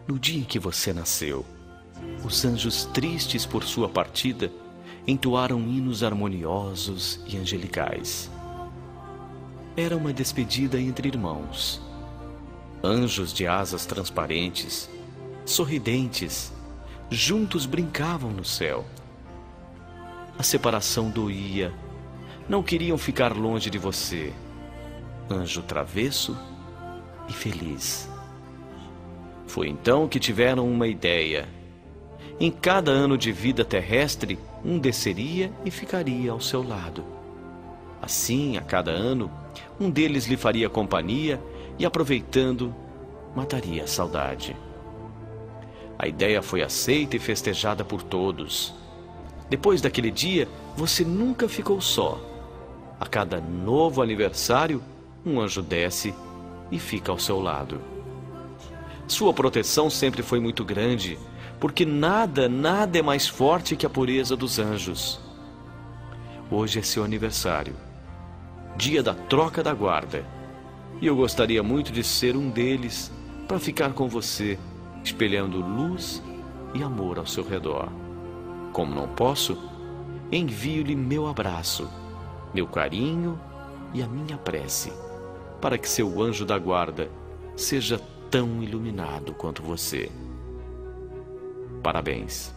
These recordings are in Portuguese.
No dia em que você nasceu, os anjos tristes por sua partida entoaram hinos harmoniosos e angelicais. Era uma despedida entre irmãos. Anjos de asas transparentes, sorridentes, juntos brincavam no céu. A separação doía, não queriam ficar longe de você, anjo travesso e feliz. Foi então que tiveram uma ideia. Em cada ano de vida terrestre, um desceria e ficaria ao seu lado. Assim, a cada ano, um deles lhe faria companhia e, aproveitando, mataria a saudade. A ideia foi aceita e festejada por todos. Depois daquele dia, você nunca ficou só. A cada novo aniversário, um anjo desce e fica ao seu lado. Sua proteção sempre foi muito grande, porque nada é mais forte que a pureza dos anjos. Hoje é seu aniversário, dia da troca da guarda, e eu gostaria muito de ser um deles para ficar com você, espelhando luz e amor ao seu redor. Como não posso, envio-lhe meu abraço, meu carinho e a minha prece, para que seu anjo da guarda seja tão iluminado quanto você. Parabéns.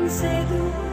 Say the